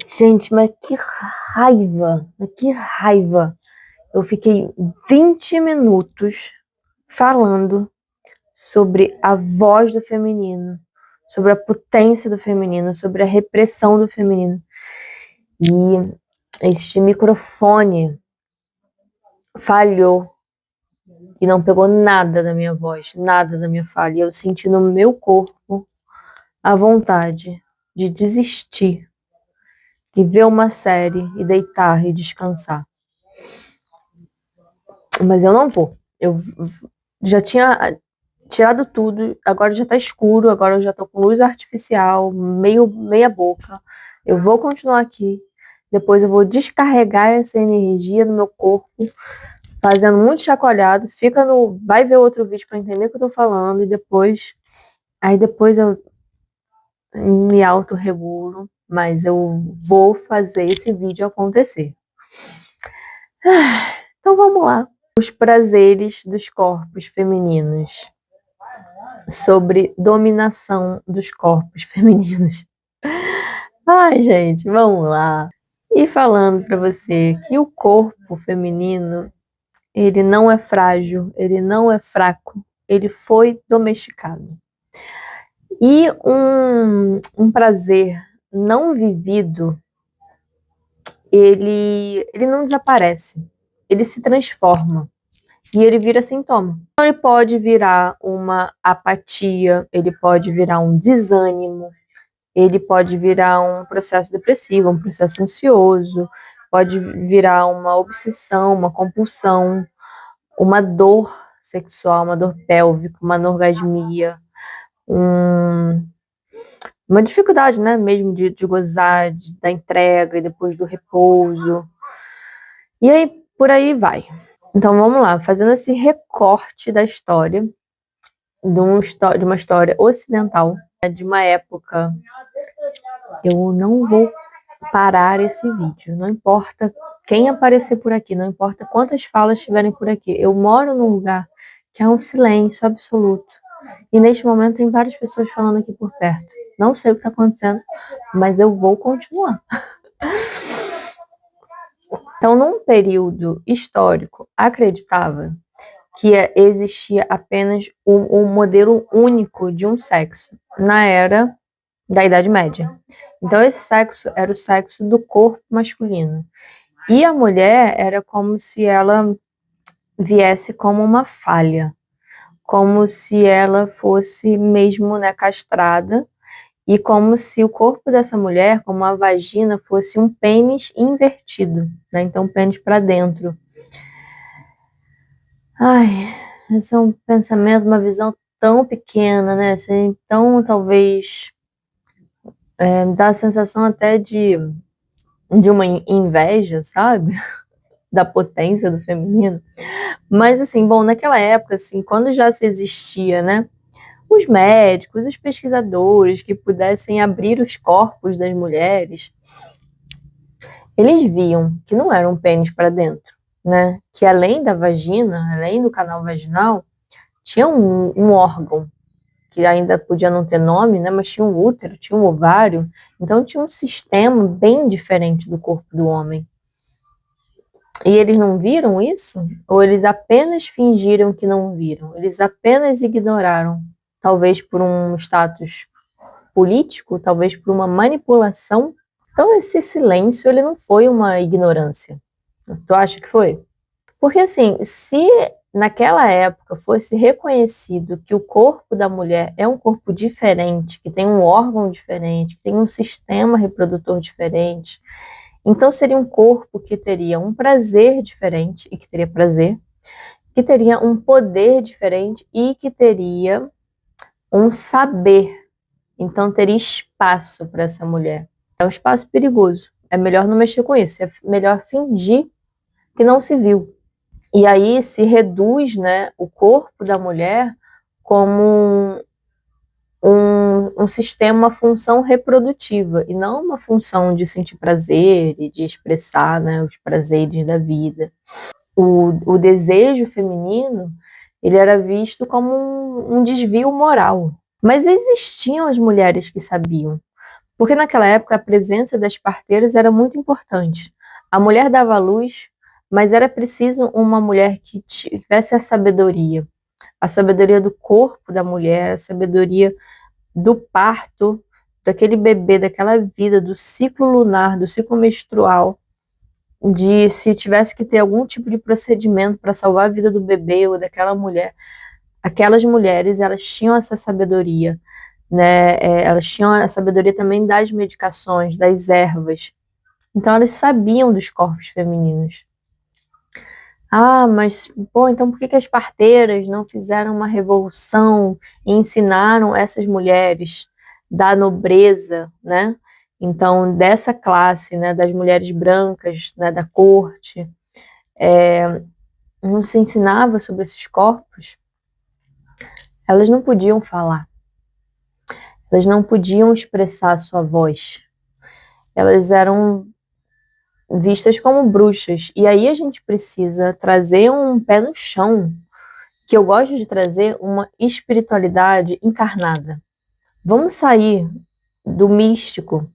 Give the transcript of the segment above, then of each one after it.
Gente, mas que raiva, que raiva. Eu fiquei 20 minutos falando sobre a voz do feminino, sobre a potência do feminino, sobre a repressão do feminino. E este microfone falhou e não pegou nada da minha voz, nada da minha fala. E eu senti no meu corpo a vontade de desistir e ver uma série e deitar e descansar. Mas eu não vou. Eu já tinha tirado tudo, agora já tá escuro, agora eu já tô com luz artificial, meia boca. Eu vou continuar aqui. Depois eu vou descarregar essa energia no meu corpo, fazendo muito chacoalhado. Vai ver outro vídeo para entender o que eu tô falando e depois eu me autorregulo, mas eu vou fazer esse vídeo acontecer. Então vamos lá. Os prazeres dos corpos femininos. Sobre dominação dos corpos femininos. Ai, gente, vamos lá. E falando para você que o corpo feminino, ele não é frágil, ele não é fraco, ele foi domesticado. E um prazer não vivido, ele não desaparece, ele se transforma e ele vira sintoma. Então, ele pode virar uma apatia, ele pode virar um desânimo, ele pode virar um processo depressivo, um processo ansioso, pode virar uma obsessão, uma compulsão, uma dor sexual, uma dor pélvica, uma anorgasmia, uma dificuldade, né, mesmo de gozar, da entrega e depois do repouso. E aí, por aí vai. Então, vamos lá, fazendo esse recorte da história, de uma história ocidental, de uma época. Eu não vou parar esse vídeo, não importa quem aparecer por aqui, não importa quantas falas estiverem por aqui. Eu moro num lugar que é um silêncio absoluto. E neste momento tem várias pessoas falando aqui por perto. Não sei o que está acontecendo, mas eu vou continuar. Então, num período histórico, acreditava que existia apenas um modelo único de um sexo na era da Idade Média. Então, esse sexo era o sexo do corpo masculino. E a mulher era como se ela viesse como uma falha, como se ela fosse mesmo, né, castrada, e como se o corpo dessa mulher, como a vagina, fosse um pênis invertido, né? Então, pênis para dentro. Ai, esse é um pensamento, uma visão tão pequena, né? Assim, então, talvez me dá a sensação até de uma inveja, sabe? Da potência do feminino. Mas, assim, bom, naquela época, assim, quando já se existia, né? Os médicos, os pesquisadores que pudessem abrir os corpos das mulheres, eles viam que não era um pênis para dentro, né? Que além da vagina, além do canal vaginal, tinha um órgão que ainda podia não ter nome, né? Mas tinha um útero, tinha um ovário, então tinha um sistema bem diferente do corpo do homem. E eles não viram isso? Ou eles apenas fingiram que não viram? Eles apenas ignoraram, talvez por um status político, talvez por uma manipulação. Então esse silêncio, ele não foi uma ignorância. Tu acha que foi? Porque assim, se naquela época fosse reconhecido que o corpo da mulher é um corpo diferente, que tem um órgão diferente, que tem um sistema reprodutor diferente, então seria um corpo que teria um prazer diferente e que teria prazer, que teria um poder diferente e que teria um saber. Então teria espaço para essa mulher. É um espaço perigoso. É melhor não mexer com isso. É melhor fingir que não se viu. E aí se reduz, né, o corpo da mulher como um sistema, uma função reprodutiva, e não uma função de sentir prazer e de expressar, né, os prazeres da vida. O desejo feminino, ele era visto como um desvio moral. Mas existiam as mulheres que sabiam, Porque naquela época a presença das parteiras era muito importante. A mulher dava à luz, mas era preciso uma mulher que tivesse a sabedoria do corpo da mulher, a sabedoria do parto, daquele bebê, daquela vida, do ciclo lunar, do ciclo menstrual, de se tivesse que ter algum tipo de procedimento para salvar a vida do bebê ou daquela mulher. Aquelas mulheres, elas tinham essa sabedoria, né? Elas tinham a sabedoria também das medicações, das ervas. Então elas sabiam dos corpos femininos. Ah, mas, pô, então por que que as parteiras não fizeram uma revolução e ensinaram essas mulheres da nobreza, né? Então, dessa classe, né, das mulheres brancas, né, da corte, não se ensinava sobre esses corpos? Elas não podiam falar, elas não podiam expressar a sua voz, elas eram vistas como bruxas. E aí a gente precisa trazer um pé no chão, que eu gosto de trazer uma espiritualidade encarnada. Vamos sair do místico,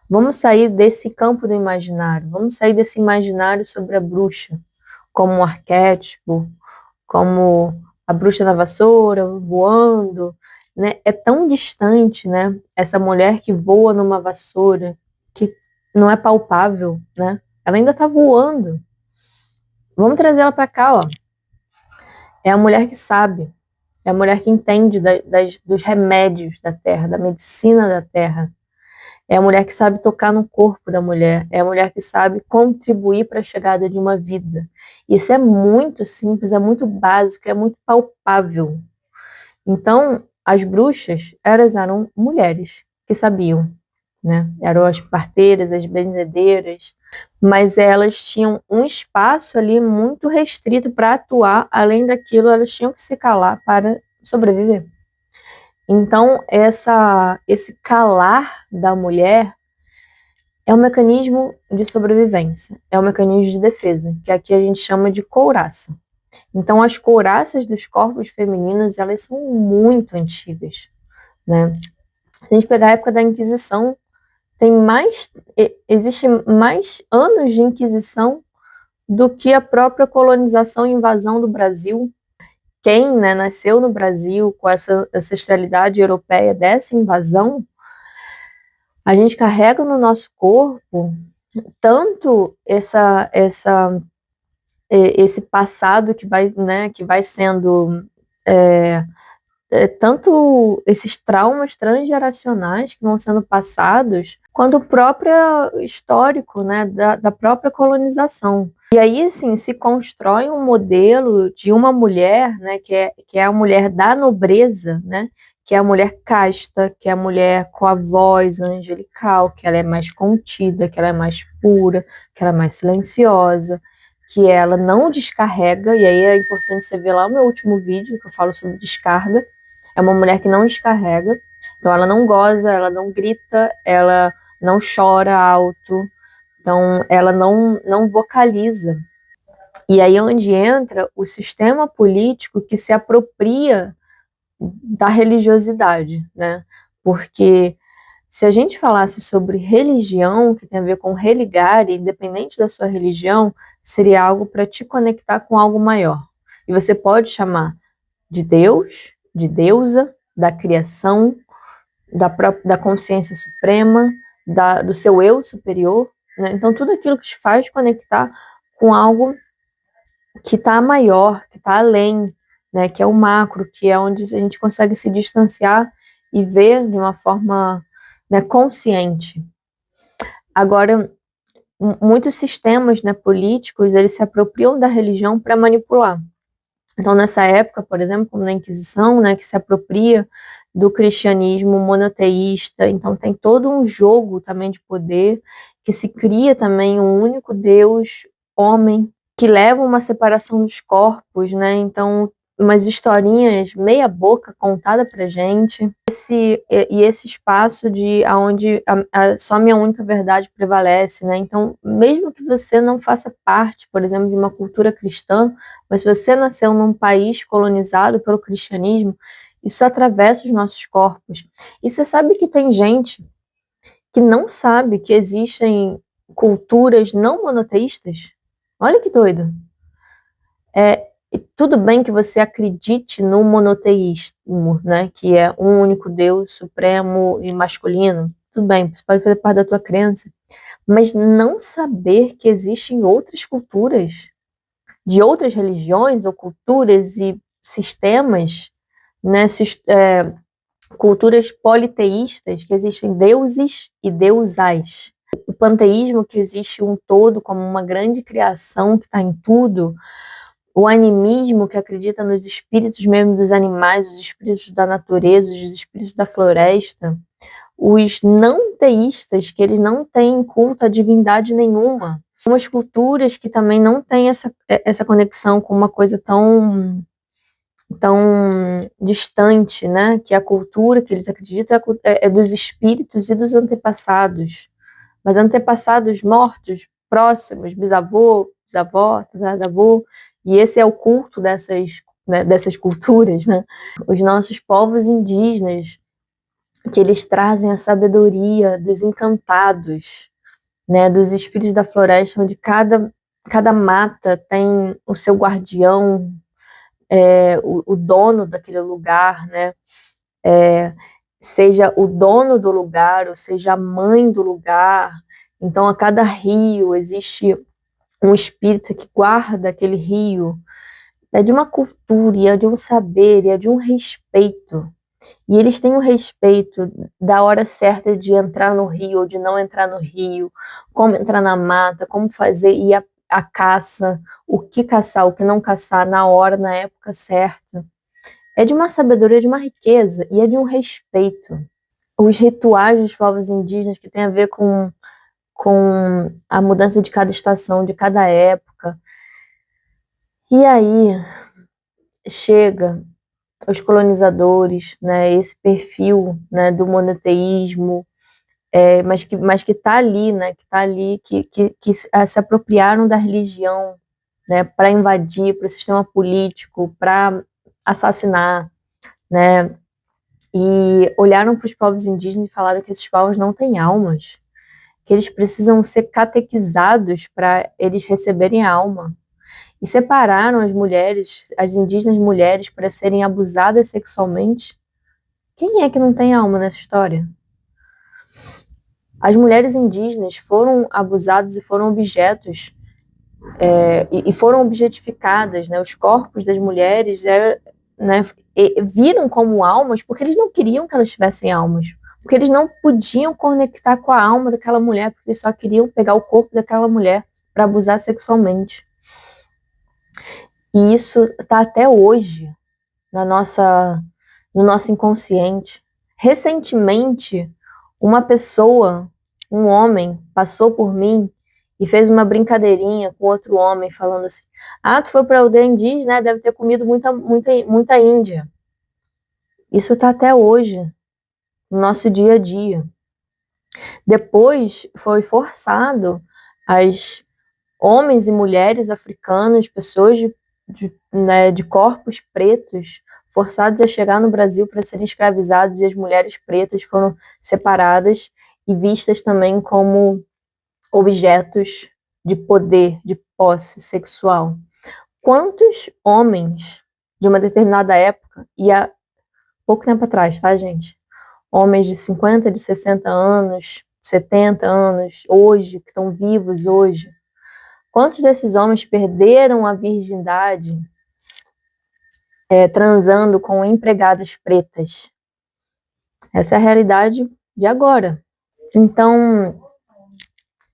vamos sair desse campo do imaginário, vamos sair desse imaginário sobre a bruxa, como um arquétipo, como a bruxa da vassoura voando, né? É tão distante, né? Essa mulher que voa numa vassoura, que não é palpável, né? Ela ainda está voando. Vamos trazer ela para cá, ó. É a mulher que sabe, é a mulher que entende dos remédios da terra, da medicina da terra. É a mulher que sabe tocar no corpo da mulher. É a mulher que sabe contribuir para a chegada de uma vida. Isso é muito simples, é muito básico, é muito palpável. Então, as bruxas, elas eram mulheres que sabiam, né? Eram as parteiras, as benzedeiras, mas elas tinham um espaço ali muito restrito para atuar. Além daquilo, elas tinham que se calar para sobreviver. Então, esse calar da mulher é um mecanismo de sobrevivência, é um mecanismo de defesa, que aqui a gente chama de couraça. Então, as couraças dos corpos femininos, elas são muito antigas, né? Se a gente pegar a época da Inquisição, existe mais anos de Inquisição do que a própria colonização e invasão do Brasil. Quem, né, nasceu no Brasil com essa ancestralidade europeia dessa invasão, a gente carrega no nosso corpo tanto esse passado que vai, né, que vai sendo tanto esses traumas transgeracionais que vão sendo passados, quanto o próprio histórico, né, da própria colonização. E aí, assim, se constrói um modelo de uma mulher, né, que é a mulher da nobreza, né, que é a mulher casta, que é a mulher com a voz angelical, que ela é mais contida, que ela é mais pura, que ela é mais silenciosa, que ela não descarrega, e aí é importante você ver lá o meu último vídeo, que eu falo sobre descarga. É uma mulher que não descarrega, então ela não goza, ela não grita, ela não chora alto, então ela não vocaliza. E aí é onde entra o sistema político que se apropria da religiosidade, né? Porque se a gente falasse sobre religião, que tem a ver com religare, independente da sua religião, seria algo para te conectar com algo maior. E você pode chamar de Deus, de deusa, da criação, da consciência suprema, do seu eu superior, né? Então, tudo aquilo que te faz conectar com algo que está maior, que está além, né? Que é o macro, que é onde a gente consegue se distanciar e ver de uma forma, né, consciente. Agora, muitos sistemas, né, políticos, eles se apropriam da religião para manipular. Então, nessa época, por exemplo, como na Inquisição, né, que se apropria do cristianismo monoteísta, então tem todo um jogo também de poder, que se cria também um único Deus, homem, que leva uma separação dos corpos, né? Então, umas historinhas meia boca contada pra gente, esse espaço de aonde só minha única verdade prevalece, né? Então, mesmo que você não faça parte, por exemplo, de uma cultura cristã, mas se você nasceu num país colonizado pelo cristianismo, isso atravessa os nossos corpos. E você sabe que tem gente que não sabe que existem culturas não monoteístas? Olha que doido. Tudo bem que você acredite no monoteísmo, né, que é um único Deus supremo e masculino. Tudo bem, isso pode fazer parte da tua crença, mas não saber que existem outras culturas, de outras religiões ou culturas e sistemas, né, culturas politeístas, que existem deuses e deusais. O panteísmo, que existe um todo como uma grande criação que está em tudo. O animismo, que acredita nos espíritos mesmo dos animais, os espíritos da natureza, os espíritos da floresta. Os não teístas, que eles não têm culto a divindade nenhuma. Umas culturas que também não têm essa conexão com uma coisa tão distante, né? Que a cultura que eles acreditam é dos espíritos e dos antepassados. Mas antepassados mortos, próximos, bisavô, bisavó, tataravô, e esse é o culto dessas culturas, né? Os nossos povos indígenas, que eles trazem a sabedoria dos encantados, né? Dos espíritos da floresta, onde cada mata tem o seu guardião, o dono daquele lugar, né? Seja o dono do lugar, ou seja a mãe do lugar. Então, a cada rio existe um espírito que guarda aquele rio. É de uma cultura, e é de um saber, e é de um respeito. E eles têm o respeito da hora certa de entrar no rio ou de não entrar no rio, como entrar na mata, como fazer, ir a caça, o que caçar, o que não caçar, na hora, na época certa. É de uma sabedoria, de uma riqueza, e é de um respeito. Os rituais dos povos indígenas, que tem a ver com a mudança de cada estação, de cada época. E aí chega os colonizadores, né, esse perfil, né, do monoteísmo, mas que está ali, né, que está ali, que se apropriaram da religião, né, para invadir, para o sistema político, para assassinar, né, e olharam para os povos indígenas e falaram que esses povos não têm almas, que eles precisam ser catequizados para eles receberem a alma. E separaram as mulheres, as indígenas mulheres, para serem abusadas sexualmente. Quem é que não tem alma nessa história? As mulheres indígenas foram abusadas e foram objetos, e foram objetificadas, né? Os corpos das mulheres né, viram como almas porque eles não queriam que elas tivessem almas. Porque eles não podiam conectar com a alma daquela mulher, porque eles só queriam pegar o corpo daquela mulher para abusar sexualmente. E isso está até hoje no nosso inconsciente. Recentemente, uma pessoa, um homem, passou por mim e fez uma brincadeirinha com outro homem, falando assim: ah, tu foi para a aldeia indígena, né? Deve ter comido muita índia. Isso está até hoje, no nosso dia a dia. Depois foi forçado as homens e mulheres africanos, pessoas né, de corpos pretos, forçados a chegar no Brasil para serem escravizados, e as mulheres pretas foram separadas e vistas também como objetos de poder, de posse sexual. Quantos homens de uma determinada época, e há pouco tempo atrás, tá, gente? Homens de 50, de 60 anos, 70 anos, hoje, que estão vivos hoje, quantos desses homens perderam a virgindade transando com empregadas pretas? Essa é a realidade de agora. Então,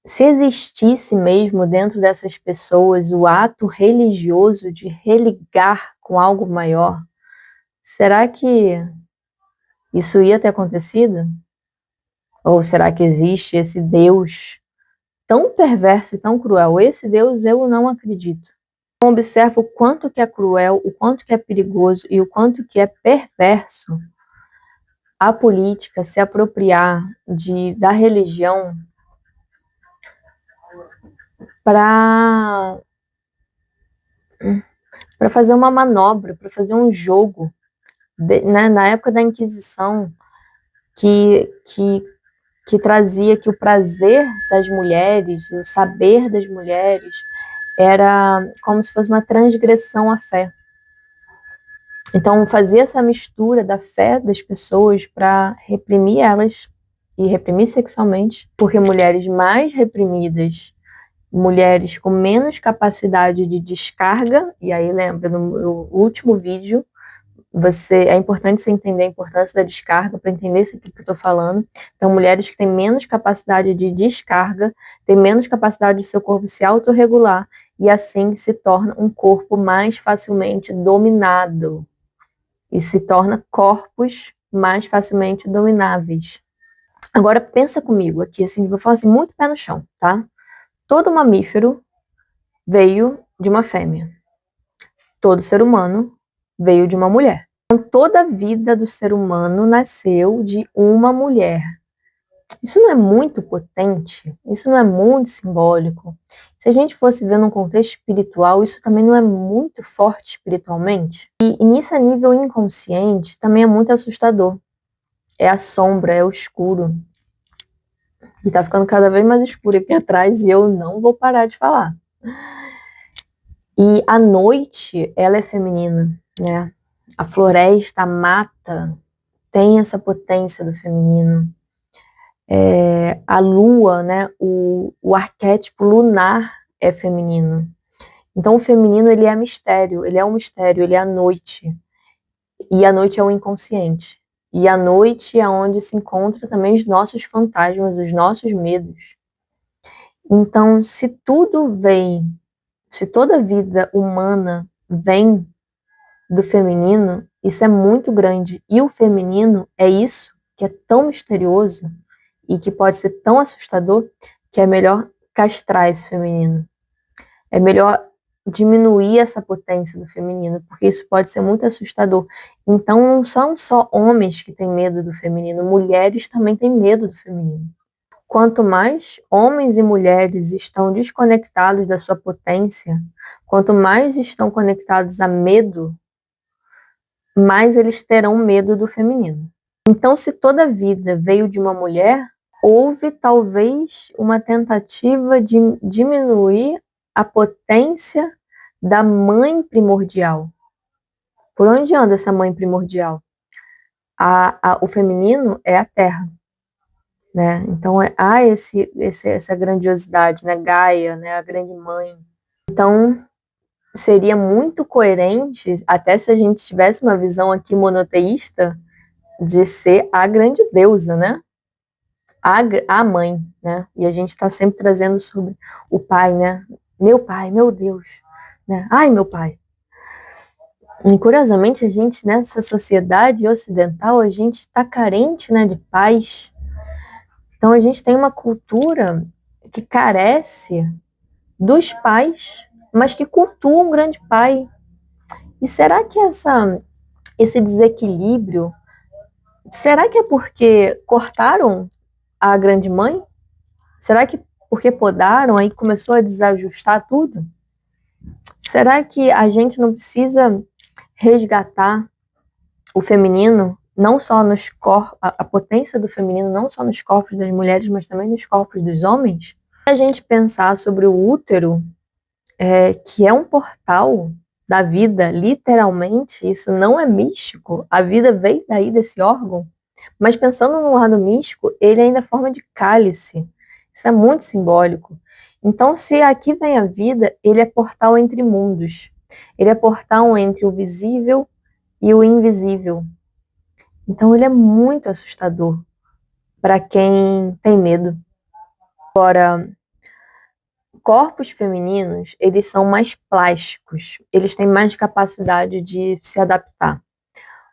se existisse mesmo dentro dessas pessoas o ato religioso de religar com algo maior, será que isso ia ter acontecido? Ou será que existe esse Deus tão perverso e tão cruel? Esse Deus eu não acredito. Então, observa o quanto que é cruel, o quanto que é perigoso e o quanto que é perverso a política se apropriar da religião para fazer uma manobra, para fazer um jogo. Né? Na época da Inquisição, que que trazia que o prazer das mulheres, o saber das mulheres, era como se fosse uma transgressão à fé. Então, fazia essa mistura da fé das pessoas para reprimir elas e reprimir sexualmente, porque mulheres mais reprimidas, mulheres com menos capacidade de descarga, e aí lembra, no meu último vídeo, é importante você entender a importância da descarga para entender isso aqui que eu estou falando. Então, mulheres que têm menos capacidade de descarga, têm menos capacidade do seu corpo se autorregular, e assim se torna um corpo mais facilmente dominado, e se torna corpos mais facilmente domináveis. Agora, pensa comigo aqui, assim, vou falar assim, muito pé no chão, tá? Todo mamífero veio de uma fêmea. Todo ser humano veio de uma mulher. Então, toda a vida do ser humano nasceu de uma mulher. Isso não é muito potente? Isso não é muito simbólico? Se a gente fosse ver num contexto espiritual, isso também não é muito forte espiritualmente? E nisso, a nível inconsciente, também é muito assustador. É a sombra, é o escuro. E tá ficando cada vez mais escuro aqui atrás e eu não vou parar de falar. E a noite, ela é feminina, né? A floresta, a mata, tem essa potência do feminino. A lua, né? O arquétipo lunar é feminino. Então, o feminino, ele é mistério, ele é um mistério, ele é a noite. E a noite é o inconsciente. E a noite é onde se encontra também os nossos fantasmas, os nossos medos. Então, se toda a vida humana vem do feminino, isso é muito grande. E o feminino é isso que é tão misterioso e que pode ser tão assustador que é melhor castrar esse feminino. É melhor diminuir essa potência do feminino, porque isso pode ser muito assustador. Então, não são só homens que têm medo do feminino, mulheres também têm medo do feminino. Quanto mais homens e mulheres estão desconectados da sua potência, quanto mais estão conectados a medo, mais eles terão medo do feminino. Então, se toda a vida veio de uma mulher, houve talvez uma tentativa de diminuir a potência da mãe primordial. Por onde anda essa mãe primordial? O feminino é a terra. Né? Então há essa grandiosidade, né? Gaia, né? A grande mãe. Então seria muito coerente, até se a gente tivesse uma visão aqui monoteísta, de ser a grande deusa, né? A mãe, né? E a gente está sempre trazendo sobre o pai, né? Meu pai, meu Deus, né? Ai, meu pai. E curiosamente a gente nessa sociedade ocidental a gente está carente, né, de paz. Então a gente tem uma cultura que carece dos pais, mas que cultua um grande pai. E será que esse desequilíbrio, será que é porque cortaram a grande mãe? Será que porque podaram aí começou a desajustar tudo? Será que a gente não precisa resgatar o feminino, não só nos corpos, a potência do feminino, não só nos corpos das mulheres, mas também nos corpos dos homens? Se a gente pensar sobre o útero, que é um portal da vida, literalmente, isso não é místico, a vida veio daí desse órgão, mas pensando no lado místico, ele ainda é forma de cálice, isso é muito simbólico. Então, se aqui vem a vida, ele é portal entre mundos, ele é portal entre o visível e o invisível. Então, ele é muito assustador para quem tem medo. Agora, corpos femininos, eles são mais plásticos, eles têm mais capacidade de se adaptar.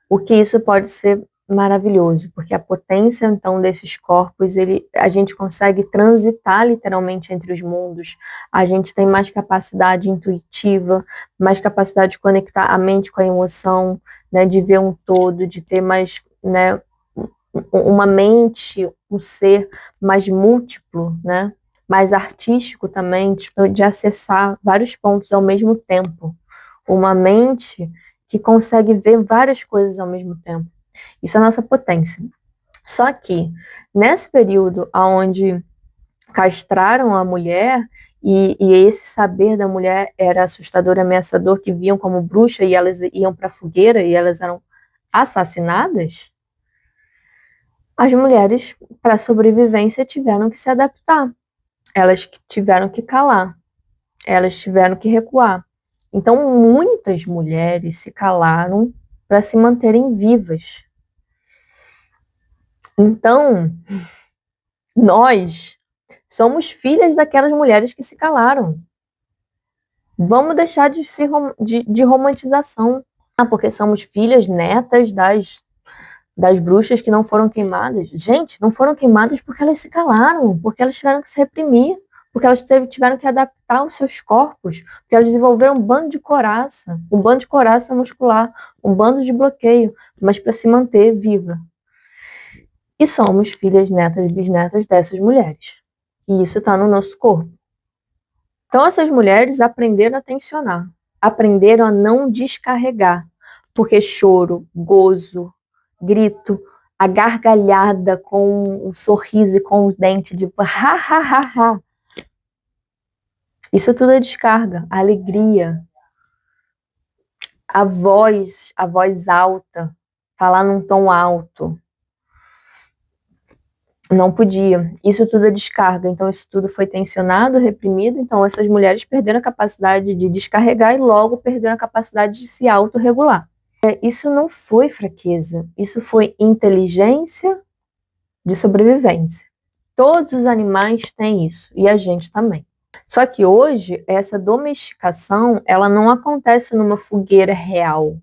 O que isso pode ser maravilhoso, porque a potência, então, desses corpos, a gente consegue transitar literalmente entre os mundos, a gente tem mais capacidade intuitiva, mais capacidade de conectar a mente com a emoção, né, de ver um todo, de ter mais, né, uma mente, um ser mais múltiplo, né, mais artístico também, de acessar vários pontos ao mesmo tempo. Uma mente que consegue ver várias coisas ao mesmo tempo. Isso é a nossa potência. Só que, nesse período onde castraram a mulher, e esse saber da mulher era assustador, ameaçador, que viam como bruxa e elas iam para a fogueira e elas eram assassinadas, as mulheres, para sobrevivência, tiveram que se adaptar. Elas tiveram que calar, elas tiveram que recuar. Então, muitas mulheres se calaram para se manterem vivas. Então, nós somos filhas daquelas mulheres que se calaram. Vamos deixar de romantização. Ah, porque somos filhas, netas das bruxas que não foram queimadas. Gente, não foram queimadas porque elas se calaram, porque elas tiveram que se reprimir, porque elas tiveram que adaptar os seus corpos, porque elas desenvolveram um bando de coraça muscular, um bando de bloqueio, mas para se manter viva. E somos filhas, netas, bisnetas dessas mulheres. E isso está no nosso corpo. Então, essas mulheres aprenderam a tensionar, aprenderam a não descarregar, porque choro, gozo, grito, a gargalhada com um sorriso e com o dente de ha, ha, ha, ha. Isso tudo é descarga, a alegria, a voz alta, falar num tom alto. Não podia. Isso tudo é descarga. Então, isso tudo foi tensionado, reprimido. Então, essas mulheres perderam a capacidade de descarregar e logo perderam a capacidade de se autorregular. Isso não foi fraqueza. Isso foi inteligência de sobrevivência. Todos os animais têm isso. E a gente também. Só que hoje, essa domesticação, ela não acontece numa fogueira real,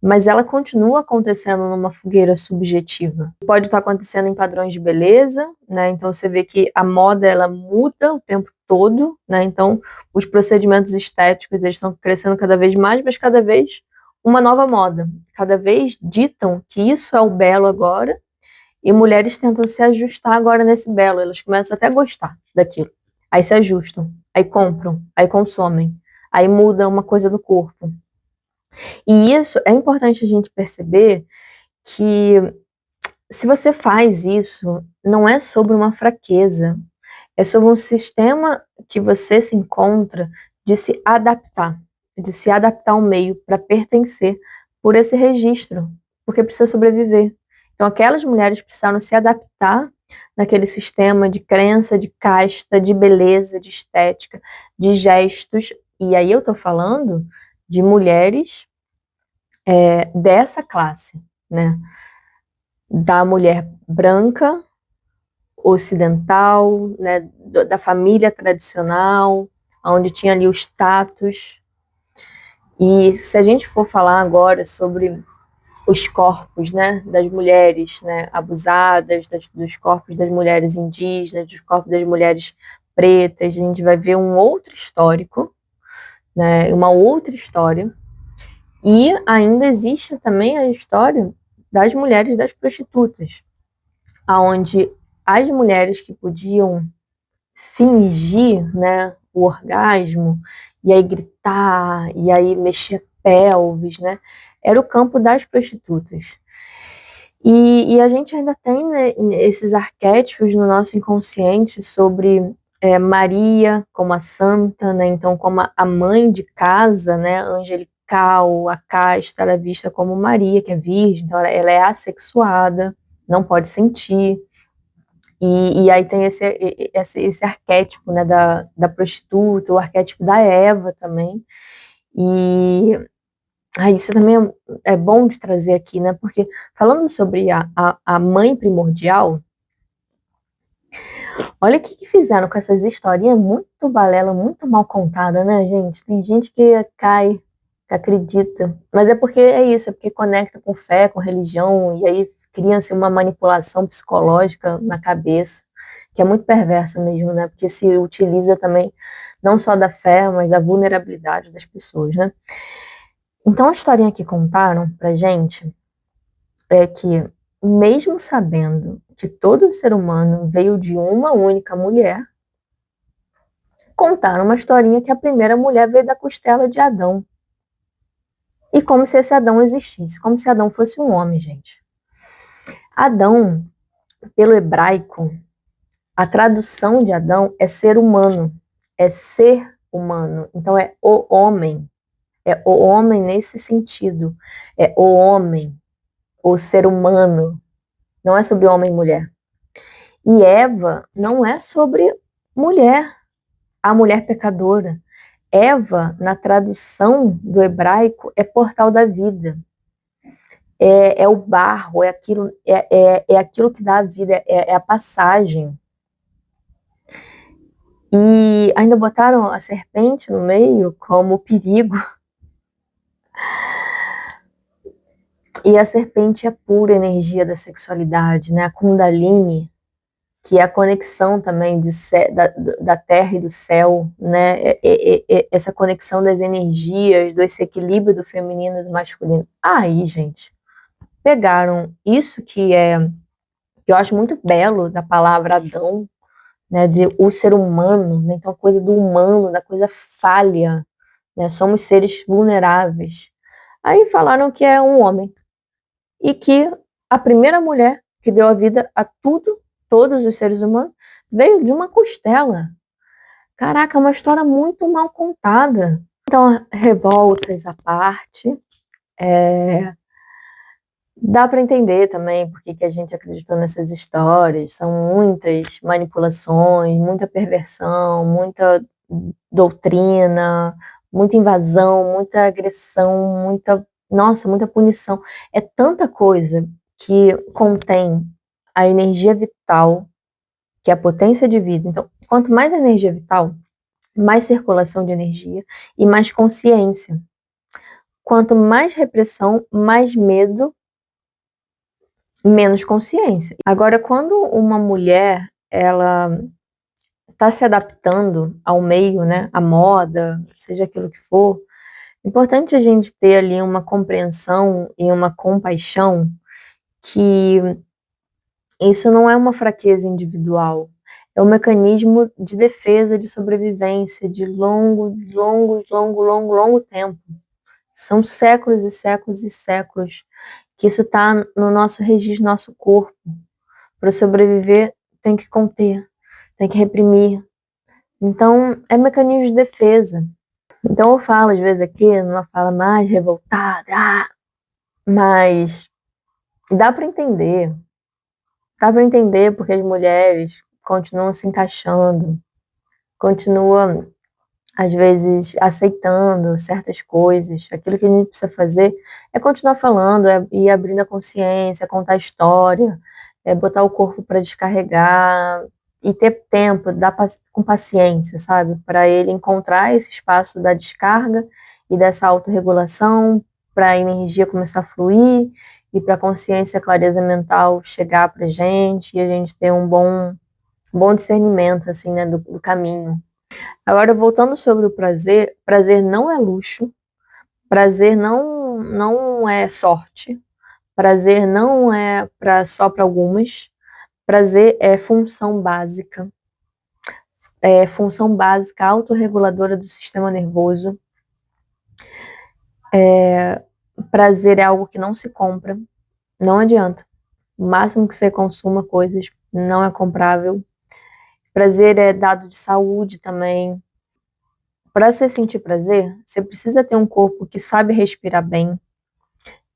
mas ela continua acontecendo numa fogueira subjetiva. Pode estar acontecendo em padrões de beleza, né? Então você vê que a moda ela muda o tempo todo, né? Então os procedimentos estéticos eles estão crescendo cada vez mais, mas cada vez uma nova moda. Cada vez ditam que isso é o belo agora, e mulheres tentam se ajustar agora nesse belo. Elas começam até a gostar daquilo. Aí se ajustam, aí compram, aí consomem, aí muda uma coisa do corpo. E isso é importante a gente perceber que se você faz isso, não é sobre uma fraqueza, é sobre um sistema que você se encontra de se adaptar ao meio para pertencer por esse registro, porque precisa sobreviver. Então, aquelas mulheres precisaram se adaptar naquele sistema de crença, de casta, de beleza, de estética, de gestos. E aí eu estou falando de mulheres dessa classe, né? Da mulher branca, ocidental, né? Da família tradicional, onde tinha ali o status. E se a gente for falar agora sobre os corpos, né, das mulheres, né, abusadas, dos corpos das mulheres indígenas, dos corpos das mulheres pretas, a gente vai ver um outro histórico, né, uma outra história. E ainda existe também a história das mulheres das prostitutas, onde as mulheres que podiam fingir, né, o orgasmo, e aí gritar, e aí mexer pelvis, né, era o campo das prostitutas. E a gente ainda tem, né, esses arquétipos no nosso inconsciente sobre Maria como a santa, né, então como a mãe de casa, né, angelical, a casta, ela é vista como Maria, que é virgem, então ela é assexuada, não pode sentir. E aí tem esse arquétipo, né, da prostituta, o arquétipo da Eva também. E isso também é bom de trazer aqui, né? Porque falando sobre a mãe primordial, olha o que fizeram com essas historinhas muito balela, muito mal contada, né, gente? Tem gente que cai, que acredita. Mas é porque é isso, é porque conecta com fé, com religião, e aí cria-se uma manipulação psicológica na cabeça, que é muito perversa mesmo, né? Porque se utiliza também não só da fé, mas da vulnerabilidade das pessoas, né? Então, a historinha que contaram pra gente é que, mesmo sabendo que todo ser humano veio de uma única mulher, contaram uma historinha que a primeira mulher veio da costela de Adão. E como se esse Adão existisse, como se Adão fosse um homem, gente. Adão, pelo hebraico, a tradução de Adão é ser humano, é ser humano. Então é o homem nesse sentido, é o homem, o ser humano, não é sobre homem e mulher. E Eva não é sobre mulher, a mulher pecadora. Eva, na tradução do hebraico, é portal da vida. É o barro, é aquilo que dá a vida, é a passagem. E ainda botaram a serpente no meio como perigo. E a serpente é pura energia da sexualidade, né? A Kundalini, que é a conexão também da terra e do céu, né? Essa conexão das energias, desse equilíbrio do feminino e do masculino. Aí, gente, pegaram isso que eu acho muito belo da palavra Adão, né? De o ser humano, né? Então, a coisa do humano, da coisa falha, né? Somos seres vulneráveis. Aí falaram que é um homem e que a primeira mulher que deu a vida a todos os seres humanos, veio de uma costela. Caraca, é uma história muito mal contada. Então, revoltas à parte, dá para entender também porque que a gente acreditou nessas histórias. São muitas manipulações, muita perversão, muita doutrina, muita invasão, muita agressão, muita punição. É tanta coisa que contém a energia vital, que é a potência de vida. Então, quanto mais energia vital, mais circulação de energia e mais consciência. Quanto mais repressão, mais medo, menos consciência. Agora, quando uma mulher, ela está se adaptando ao meio, né, à moda, seja aquilo que for, é importante a gente ter ali uma compreensão e uma compaixão que isso não é uma fraqueza individual, é um mecanismo de defesa, de sobrevivência, de longo tempo. São séculos e séculos e séculos que isso está no nosso registro, no nosso corpo. Para sobreviver, tem que conter, tem que reprimir. Então, é mecanismo de defesa. Então, eu falo, às vezes, aqui, numa fala mais revoltada, mas dá para entender. Dá para entender porque as mulheres continuam se encaixando, continuam, às vezes, aceitando certas coisas. Aquilo que a gente precisa fazer é continuar falando, é ir abrindo a consciência, contar a história, é botar o corpo para descarregar e ter tempo, dar com paciência, sabe? Para ele encontrar esse espaço da descarga e dessa autorregulação, para a energia começar a fluir e para a consciência, a clareza mental chegar para a gente e a gente ter um bom discernimento, assim, né, do caminho. Agora, voltando sobre o prazer, prazer não é luxo, prazer não é sorte, prazer não é só para algumas, prazer é função básica autorreguladora do sistema nervoso. Prazer é algo que não se compra, não adianta. O máximo que você consuma coisas não é comprável. Prazer é dado de saúde também. Para você sentir prazer, você precisa ter um corpo que sabe respirar bem,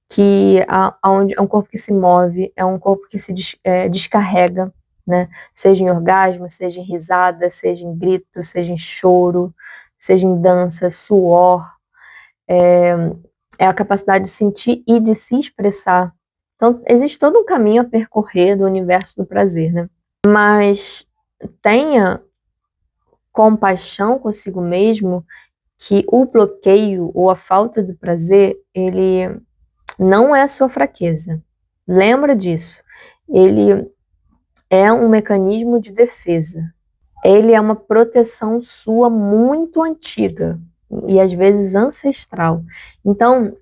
que é um corpo que se move, é um corpo que se descarrega, né? Seja em orgasmo, seja em risada, seja em grito, seja em choro, seja em dança, suor. É a capacidade de sentir e de se expressar. Então, existe todo um caminho a percorrer do universo do prazer, né? Mas tenha compaixão consigo mesmo que o bloqueio ou a falta de prazer, ele não é a sua fraqueza. Lembra disso. Ele é um mecanismo de defesa. Ele é uma proteção sua muito antiga e às vezes ancestral. Então,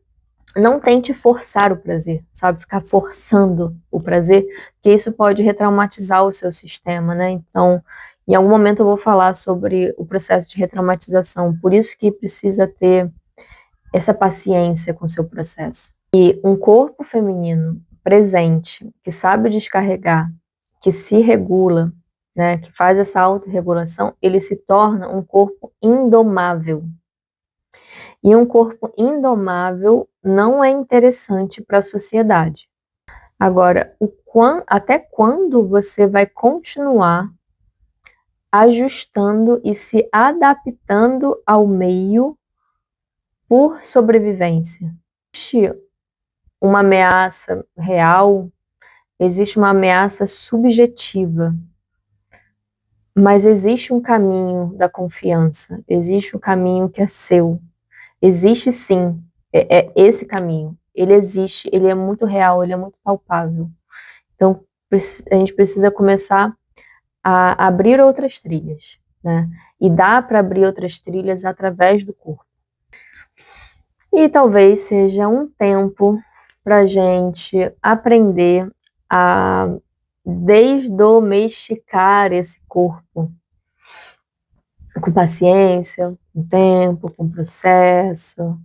não tente forçar o prazer, sabe? Ficar forçando o prazer, porque isso pode retraumatizar o seu sistema, né? Então, em algum momento eu vou falar sobre o processo de retraumatização. Por isso que precisa ter essa paciência com o seu processo. E um corpo feminino presente, que sabe descarregar, que se regula, né, que faz essa autorregulação, ele se torna um corpo indomável. E um corpo indomável não é interessante para a sociedade. Agora, até quando você vai continuar ajustando e se adaptando ao meio por sobrevivência? Existe uma ameaça real, existe uma ameaça subjetiva, mas existe um caminho da confiança, existe um caminho que é seu. Existe sim, esse caminho. Ele existe, ele é muito real, ele é muito palpável. Então, a gente precisa começar a abrir outras trilhas, né? E dá para abrir outras trilhas através do corpo. E talvez seja um tempo para a gente aprender a desdomesticar esse corpo com paciência, com tempo, com processo.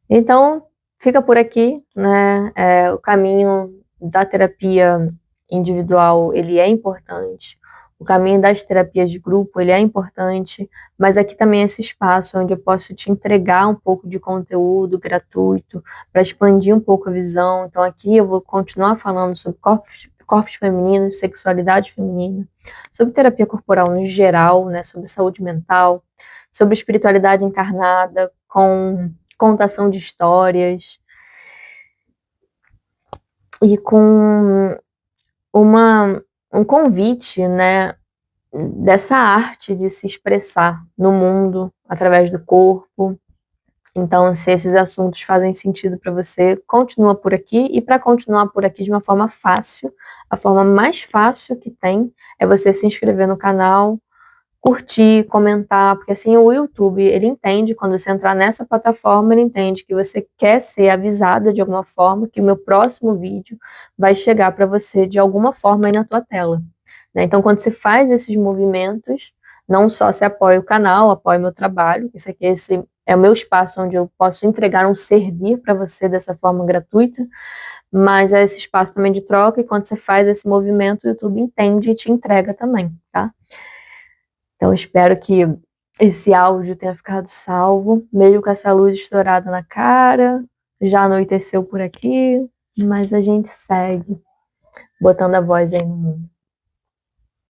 Então, fica por aqui, né? O caminho da terapia individual, ele é importante. O caminho das terapias de grupo, ele é importante, mas aqui também é esse espaço onde eu posso te entregar um pouco de conteúdo gratuito para expandir um pouco a visão. Então, aqui eu vou continuar falando sobre corpos femininos, sexualidade feminina, sobre terapia corporal no geral, né? Sobre saúde mental, sobre espiritualidade encarnada, com contação de histórias e com um convite, né, dessa arte de se expressar no mundo através do corpo. Então, se esses assuntos fazem sentido para você, continua por aqui. E para continuar por aqui de uma forma fácil, a forma mais fácil que tem é você se inscrever no canal, curtir, comentar, porque assim o YouTube, ele entende, quando você entrar nessa plataforma, ele entende que você quer ser avisada de alguma forma, que o meu próximo vídeo vai chegar para você de alguma forma aí na tua tela, né? Então, quando você faz esses movimentos, não só se apoia o canal, apoia o meu trabalho, esse é o meu espaço onde eu posso entregar um servir para você dessa forma gratuita, mas é esse espaço também de troca, e quando você faz esse movimento, o YouTube entende e te entrega também, tá? Então, espero que esse áudio tenha ficado salvo, mesmo com essa luz estourada na cara. Já anoiteceu por aqui, mas a gente segue botando a voz aí no mundo.